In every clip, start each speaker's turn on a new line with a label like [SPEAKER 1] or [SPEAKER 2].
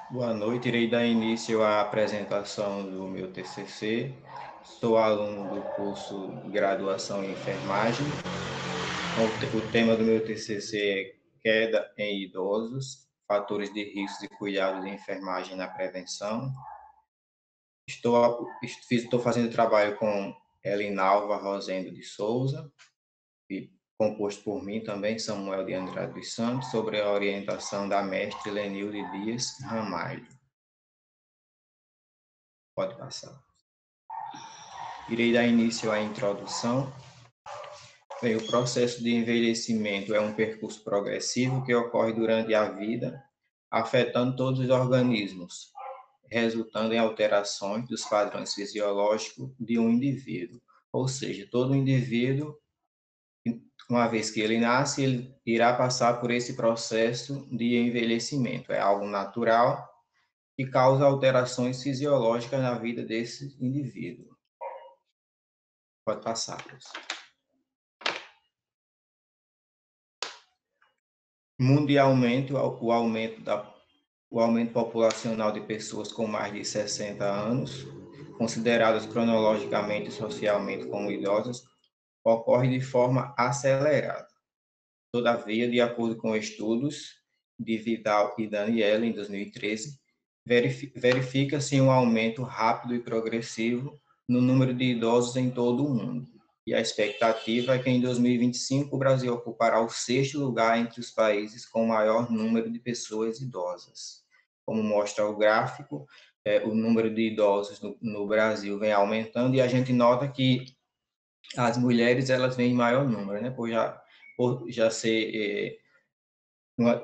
[SPEAKER 1] Boa noite, irei dar início à apresentação do meu TCC. Sou aluno do curso de graduação em enfermagem. O tema do meu TCC é queda em idosos, fatores de risco e cuidados de enfermagem na prevenção. Estou fazendo trabalho com Elinalva Rosendo de Souza, e composto por mim também, Samuel de Andrade dos Santos, sobre a orientação da mestre Lenilde Dias Ramalho. Pode passar. Irei dar início à introdução. Bem, o processo de envelhecimento é um percurso progressivo que ocorre durante a vida, afetando todos os organismos, resultando em alterações dos padrões fisiológicos de um indivíduo. Ou seja, todo indivíduo, uma vez que ele nasce, ele irá passar por esse processo de envelhecimento. É algo natural que causa alterações fisiológicas na vida desse indivíduo. Pode passar, professor. Mundialmente, o aumento populacional de pessoas com mais de 60 anos, consideradas cronologicamente e socialmente como idosas, ocorre de forma acelerada. Todavia, de acordo com estudos de Vidal e Daniela, em 2013, verifica-se um aumento rápido e progressivo no número de idosos em todo o mundo. E a expectativa é que em 2025 o Brasil ocupará o sexto lugar entre os países com maior número de pessoas idosas. Como mostra o gráfico, o número de idosos no Brasil vem aumentando e a gente nota que as mulheres elas vêm em maior número, né? Por já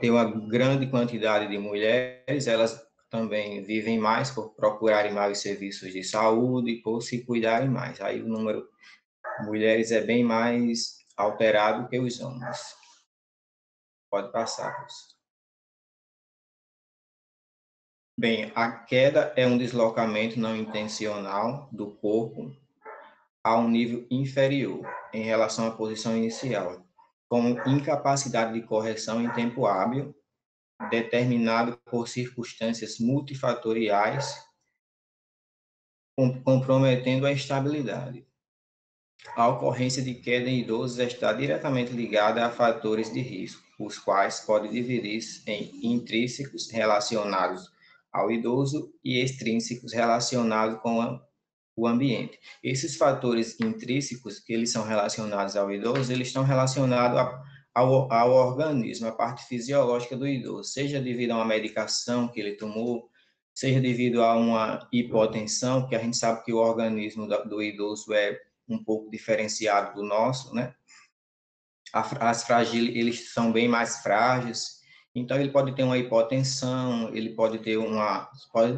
[SPEAKER 1] ter uma grande quantidade de mulheres, elas também vivem mais por procurarem mais serviços de saúde e por se cuidarem mais. Aí o número de mulheres é bem mais alterado que os homens. Pode passar, professor. Bem, a queda é um deslocamento não intencional do corpo a um nível inferior em relação à posição inicial, com incapacidade de correção em tempo hábil, determinado por circunstâncias multifatoriais, comprometendo a estabilidade. A ocorrência de queda em idosos está diretamente ligada a fatores de risco, os quais podem dividir-se em intrínsecos relacionados ao idoso e extrínsecos relacionados com o ambiente. Esses fatores intrínsecos, que eles são relacionados ao idoso, eles estão relacionados ao organismo, à parte fisiológica do idoso, seja devido a uma medicação que ele tomou, seja devido a uma hipotensão, que a gente sabe que o organismo do idoso é um pouco diferenciado do nosso, né? Eles são bem mais frágeis, então ele pode ter uma hipotensão, ele pode ter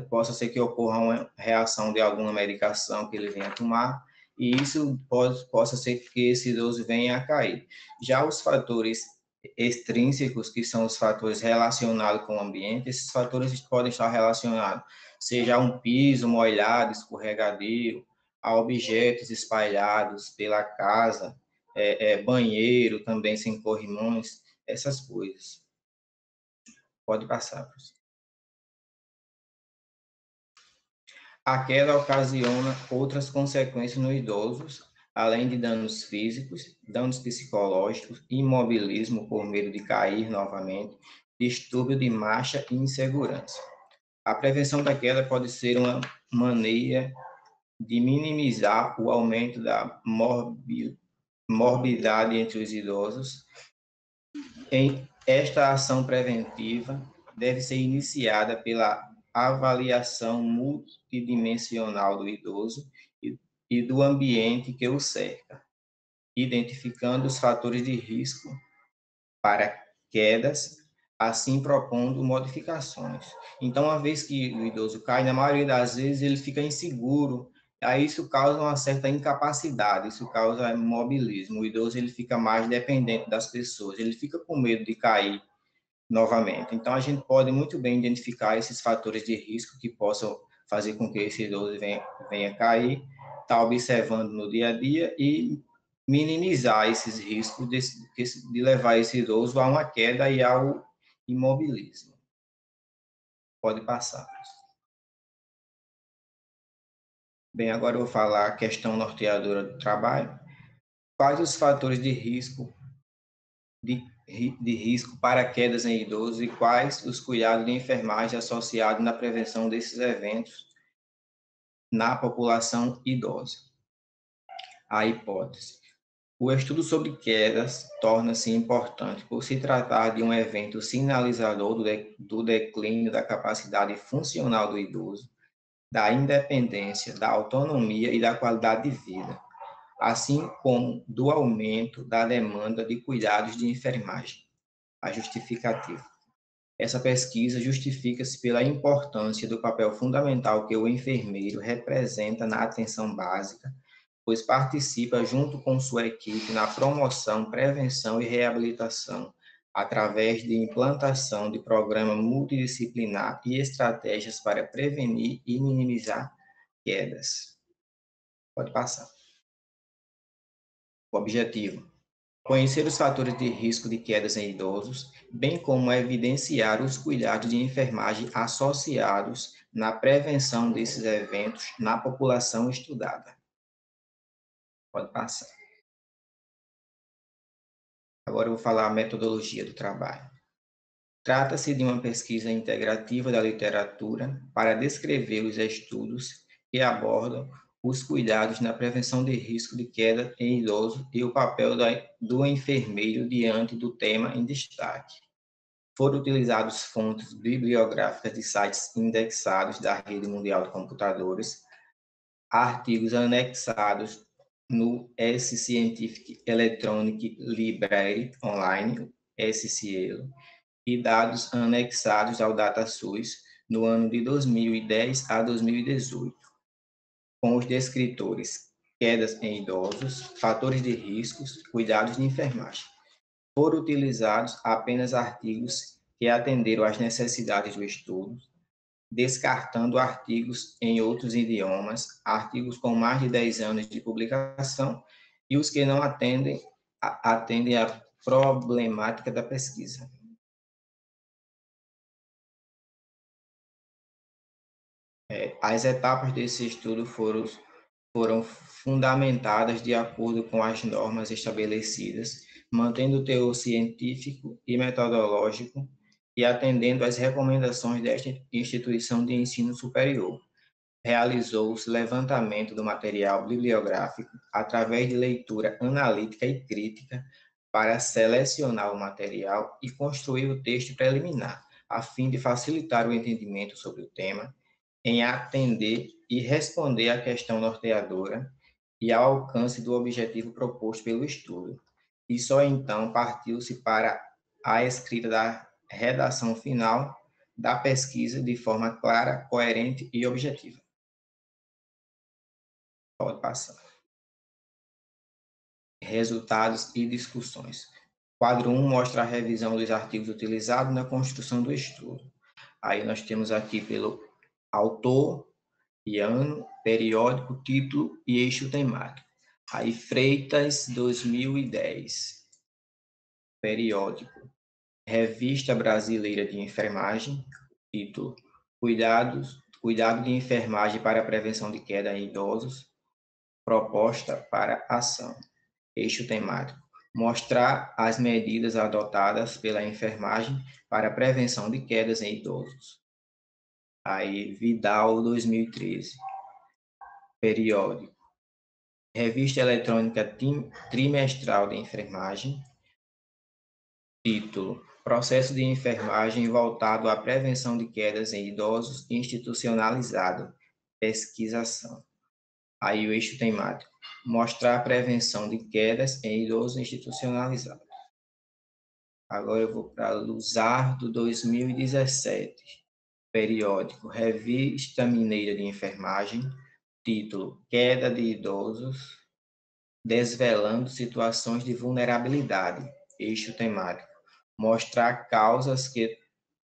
[SPEAKER 1] possa ser que ocorra uma reação de alguma medicação que ele venha tomar, e isso possa ser que esse idoso venha a cair. Já os fatores extrínsecos, que são os fatores relacionados com o ambiente, esses fatores podem estar relacionados, seja a um piso molhado, escorregadio, a objetos espalhados pela casa, banheiro também sem corrimões, essas coisas. Pode passar, professor. A queda ocasiona outras consequências nos idosos, além de danos físicos, danos psicológicos, imobilismo por medo de cair novamente, distúrbio de marcha e insegurança. A prevenção da queda pode ser uma maneira de minimizar o aumento da morbidade entre os idosos. Esta ação preventiva deve ser iniciada pela avaliação multidimensional do idoso e do ambiente que o cerca, identificando os fatores de risco para quedas, assim propondo modificações. Então, uma vez que o idoso cai, na maioria das vezes ele fica inseguro, aí isso causa uma certa incapacidade, isso causa imobilismo. O idoso ele fica mais dependente das pessoas, ele fica com medo de cair novamente. Então, a gente pode muito bem identificar esses fatores de risco que possam fazer com que esse idoso venha cair, estar observando no dia a dia e minimizar esses riscos de levar esse idoso a uma queda e ao imobilismo. Pode passar. Bem, agora eu vou falar a questão norteadora do trabalho. Quais os fatores de risco para quedas em idosos e quais os cuidados de enfermagem associados na prevenção desses eventos na população idosa? A hipótese. O estudo sobre quedas torna-se importante por se tratar de um evento sinalizador do declínio da capacidade funcional do idoso, da independência, da autonomia e da qualidade de vida, assim como do aumento da demanda de cuidados de enfermagem. A justificativa. Essa pesquisa justifica-se pela importância do papel fundamental que o enfermeiro representa na atenção básica, pois participa junto com sua equipe na promoção, prevenção e reabilitação, através de implantação de programa multidisciplinar e estratégias para prevenir e minimizar quedas. Pode passar. O objetivo: conhecer os fatores de risco de quedas em idosos, bem como evidenciar os cuidados de enfermagem associados na prevenção desses eventos na população estudada. Pode passar. Agora eu vou falar a metodologia do trabalho. Trata-se de uma pesquisa integrativa da literatura para descrever os estudos que abordam os cuidados na prevenção de risco de queda em idosos e o papel do enfermeiro diante do tema em destaque. Foram utilizadas fontes bibliográficas de sites indexados da Rede Mundial de Computadores, artigos anexados no S-Scientific Electronic Library Online, SCL, e dados anexados ao DataSUS no ano de 2010 a 2018, com os descritores quedas em idosos, fatores de riscos, cuidados de enfermagem. Foram utilizados apenas artigos que atenderam às necessidades do estudo, descartando artigos em outros idiomas, artigos com mais de 10 anos de publicação e os que não atendem à problemática da pesquisa. As etapas desse estudo foram fundamentadas de acordo com as normas estabelecidas, mantendo o teor científico e metodológico e atendendo às recomendações desta instituição de ensino superior. Realizou-se levantamento do material bibliográfico através de leitura analítica e crítica para selecionar o material e construir o texto preliminar, a fim de facilitar o entendimento sobre o tema, em atender e responder à questão norteadora e ao alcance do objetivo proposto pelo estudo. E só então partiu-se para a escrita da redação final da pesquisa de forma clara, coerente e objetiva. Pode passar. Resultados e discussões. Quadro 1 mostra a revisão dos artigos utilizados na construção do estudo. Aí nós temos aqui pelo autor e ano, periódico, título e eixo temático. Aí Freitas, 2010. Periódico. Revista Brasileira de Enfermagem, título: Cuidado de enfermagem para a prevenção de queda em idosos, proposta para ação. Eixo temático: mostrar as medidas adotadas pela enfermagem para a prevenção de quedas em idosos. Aí, Vidal, 2013. Periódico. Revista Eletrônica Trimestral de Enfermagem. Título: Processo de enfermagem voltado à prevenção de quedas em idosos institucionalizado. Pesquisação. Aí o eixo temático: mostrar a prevenção de quedas em idosos institucionalizados. Agora eu vou para Luzardo, 2017. Periódico Revista Mineira de Enfermagem. Título: Queda de idosos, desvelando situações de vulnerabilidade. Eixo temático: mostrar causas que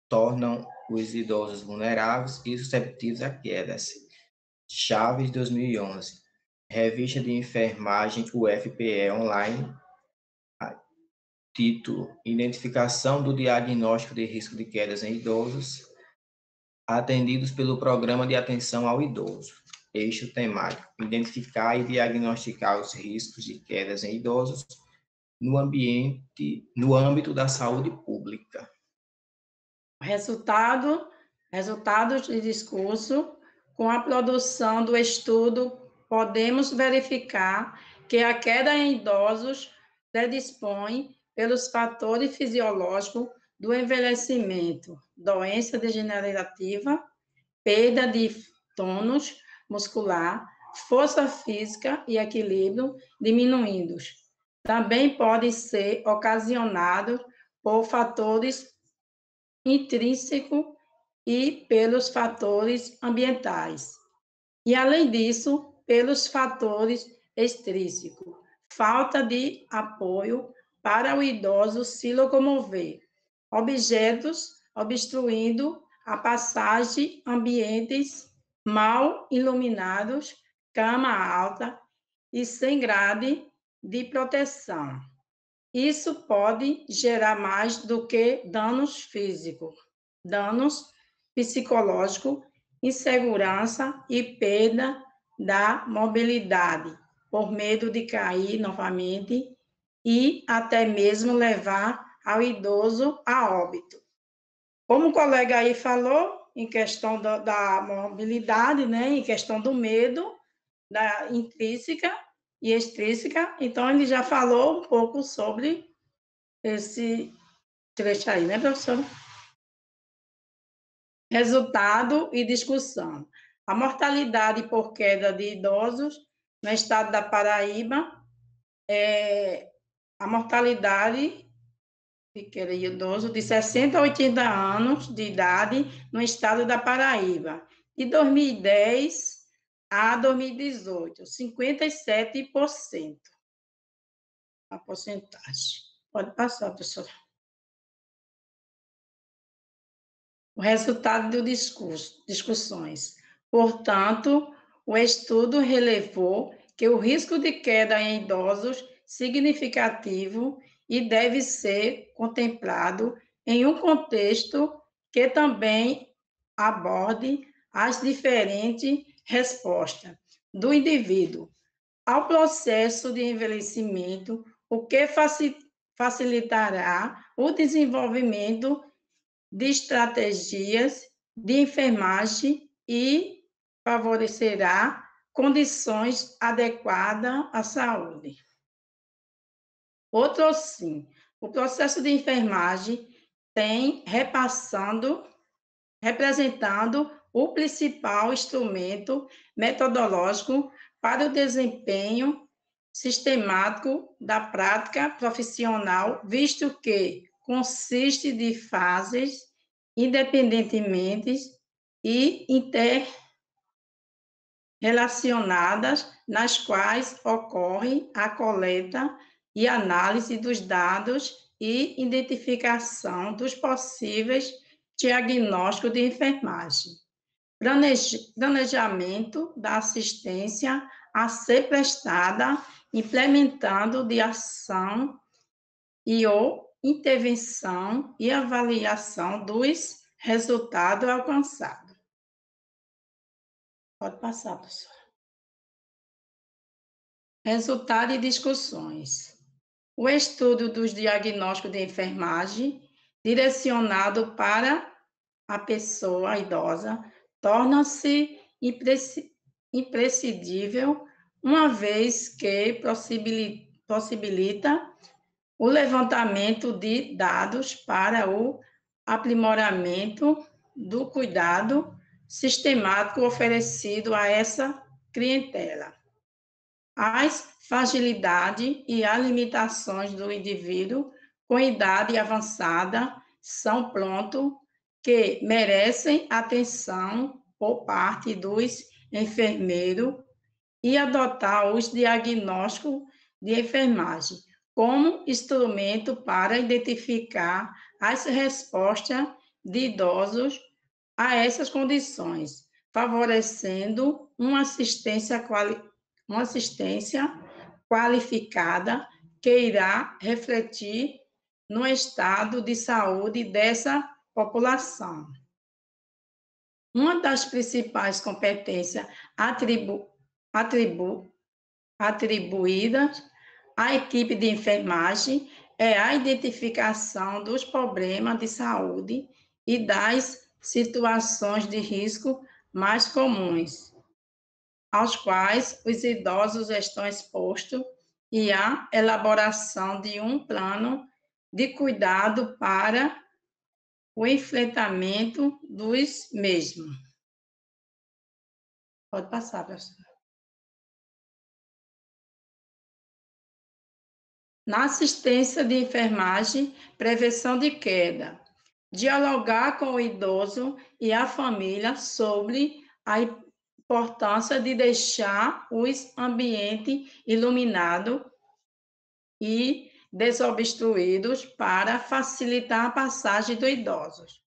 [SPEAKER 1] tornam os idosos vulneráveis e susceptíveis a quedas. Chaves, 2011. Revista de Enfermagem UFPE Online. Título: Identificação do diagnóstico de risco de quedas em idosos. atendidos pelo Programa de Atenção ao Idoso. Eixo temático: identificar e diagnosticar os riscos de quedas em idosos no âmbito da saúde pública.
[SPEAKER 2] Resultados de discurso. Com a produção do estudo, podemos verificar que a queda em idosos predispõe pelos fatores fisiológicos do envelhecimento, doença degenerativa, perda de tônus muscular, força física e equilíbrio diminuindo. Também podem ser ocasionados por fatores intrínsecos e pelos fatores ambientais. E, além disso, pelos fatores extrínsecos, falta de apoio para o idoso se locomover, objetos obstruindo a passagem, ambientes mal iluminados, cama alta e sem grade de proteção. Isso pode gerar mais do que danos físicos, danos psicológicos, insegurança e perda da mobilidade, por medo de cair novamente e até mesmo levar ao idoso a óbito. Como o colega aí falou, em questão da mobilidade, né, em questão do medo, da intrínseca e extrínseca, então ele já falou um pouco sobre esse trecho aí, né, professora? Resultado e discussão. A mortalidade por queda de idosos no estado da Paraíba, a mortalidade de queda de idoso de 60 a 80 anos de idade no estado da Paraíba, de 2010 a 2018, 57% a porcentagem. Pode passar, professora. O resultado do discussões. Portanto, o estudo relevou que o risco de queda em idosos significativo e deve ser contemplado em um contexto que também aborde as diferentes respostas do indivíduo ao processo de envelhecimento, o que facilitará o desenvolvimento de estratégias de enfermagem e favorecerá condições adequadas à saúde. Outro sim, o processo de enfermagem tem representando o principal instrumento metodológico para o desempenho sistemático da prática profissional, visto que consiste de fases independentemente e interrelacionadas, nas quais ocorre a coleta e análise dos dados e identificação dos possíveis diagnósticos de enfermagem, planejamento da assistência a ser prestada, implementando de ação e ou intervenção e avaliação dos resultados alcançados. Pode passar, professora. Resultado e discussões. O estudo dos diagnósticos de enfermagem, direcionado para a pessoa idosa, torna-se imprescindível, uma vez que possibilita o levantamento de dados para o aprimoramento do cuidado sistemático oferecido a essa clientela. As fragilidades e as limitações do indivíduo com idade avançada são pontos que merecem atenção por parte dos enfermeiros e adotar os diagnósticos de enfermagem como instrumento para identificar as respostas de idosos a essas condições, favorecendo uma assistência qualificada que irá refletir no estado de saúde dessa população. Uma das principais competências atribuídas à equipe de enfermagem é a identificação dos problemas de saúde e das situações de risco mais comuns, aos quais os idosos estão expostos, e a elaboração de um plano de cuidado para o enfrentamento dos mesmos. Pode passar, professora. Na assistência de enfermagem, prevenção de queda. Dialogar com o idoso e a família sobre a importância de deixar os ambientes iluminados e desobstruídos para facilitar a passagem dos idosos.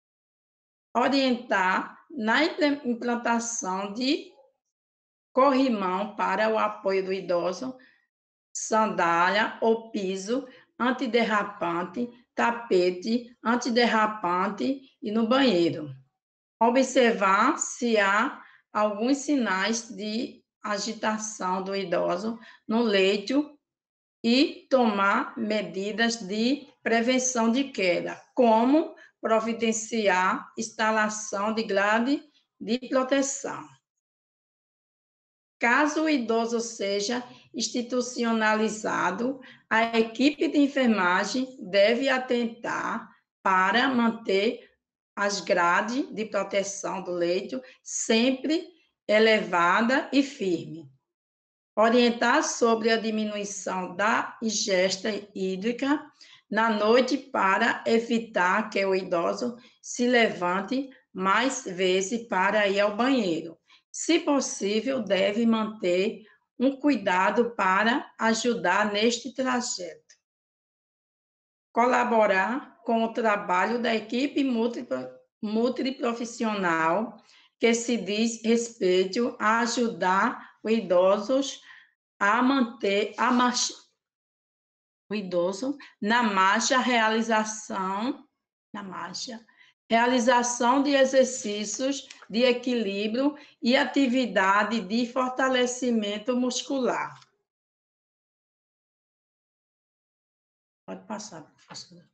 [SPEAKER 2] Orientar na implantação de corrimão para o apoio do idoso, sandália ou piso antiderrapante, tapete antiderrapante e no banheiro. Observar se há alguns sinais de agitação do idoso no leito e tomar medidas de prevenção de queda, como providenciar instalação de grade de proteção. Caso o idoso seja institucionalizado, a equipe de enfermagem deve atentar para manter as grades de proteção do leito sempre elevada e firme. Orientar sobre a diminuição da ingesta hídrica na noite para evitar que o idoso se levante mais vezes para ir ao banheiro. Se possível, deve manter um cuidado para ajudar neste trajeto. Colaborar com o trabalho da equipe multiprofissional que se diz respeito a ajudar os idosos a manter o idoso na realização de exercícios de equilíbrio e atividade de fortalecimento muscular. Pode passar, professora.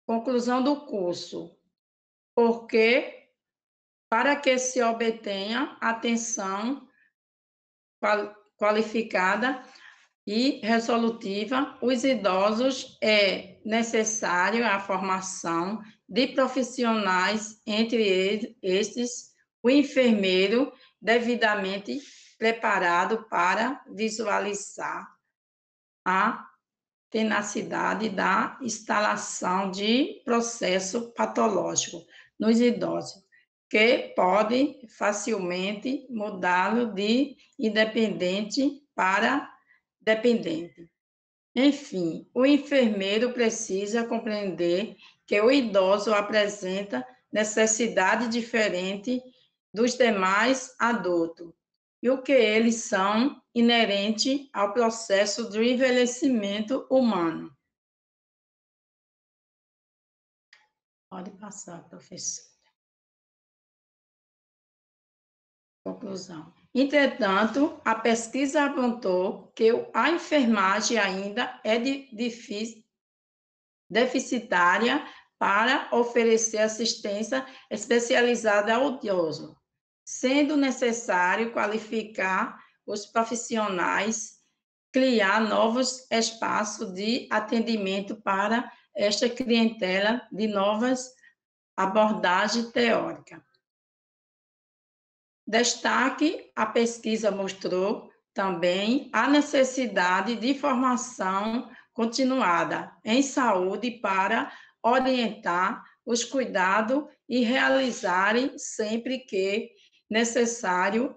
[SPEAKER 2] Conclusão do curso. Para que se obtenha atenção qualificada e resolutiva, os idosos é necessário a formação de profissionais, entre estes, o enfermeiro devidamente preparado para visualizar a tenacidade da instalação de processo patológico nos idosos, que pode facilmente mudá-lo de independente para dependente. Enfim, o enfermeiro precisa compreender que o idoso apresenta necessidade diferente dos demais adultos e o que eles são inerente ao processo do envelhecimento humano. Pode passar, professor. Conclusão. Entretanto, a pesquisa apontou que a enfermagem ainda é deficitária para oferecer assistência especializada ao idoso, sendo necessário qualificar os profissionais, criar novos espaços de atendimento para esta clientela de novas abordagens teóricas. Destaque: a pesquisa mostrou também a necessidade de formação continuada em saúde para orientar os cuidados e realizarem, sempre que necessário,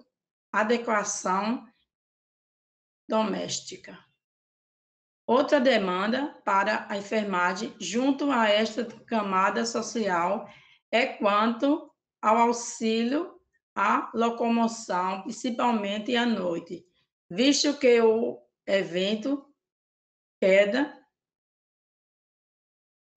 [SPEAKER 2] adequação doméstica. Outra demanda para a enfermagem, junto a esta camada social, é quanto ao auxílio à locomoção, principalmente à noite, visto que o evento queda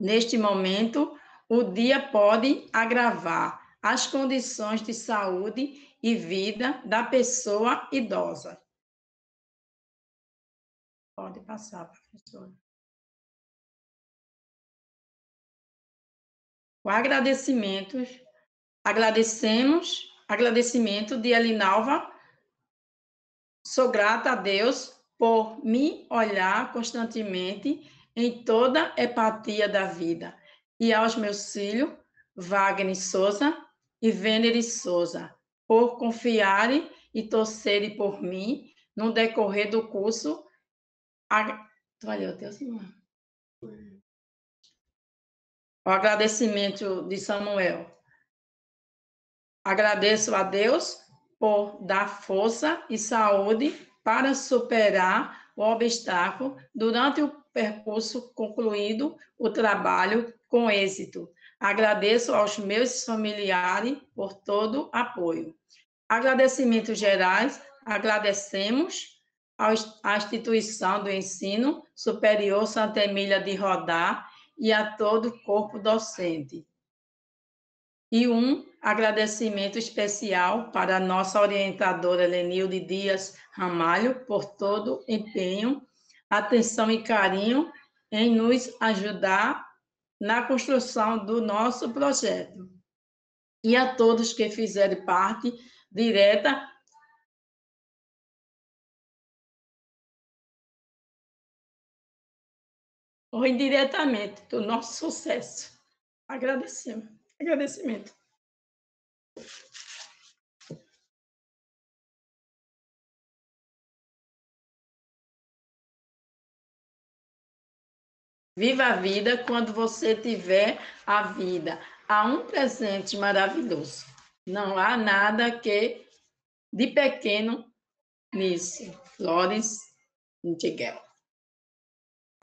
[SPEAKER 2] Neste momento, o dia pode agravar as condições de saúde e vida da pessoa idosa. Pode passar, professora. O agradecimento de Elinalva. Sou grata a Deus por me olhar constantemente em toda empatia da vida. E aos meus filhos, Wagner Souza e Vênery Souza, por confiarem e torcerem por mim no decorrer do curso. O agradecimento de Samuel. Agradeço a Deus por dar força e saúde para superar o obstáculo durante o percurso concluído o trabalho com êxito. Agradeço aos meus familiares por todo o apoio. Agradecimentos gerais, agradecemos à instituição do ensino superior Santa Emília de Rodar e a todo o corpo docente. E um agradecimento especial para a nossa orientadora Lenilde Dias Ramalho por todo o empenho, atenção e carinho em nos ajudar na construção do nosso projeto. E a todos que fizeram parte direta ou indiretamente do nosso sucesso. Agradecimento. Viva a vida quando você tiver a vida. Há um presente maravilhoso. Não há nada que de pequeno nisso. Flores Nightingale.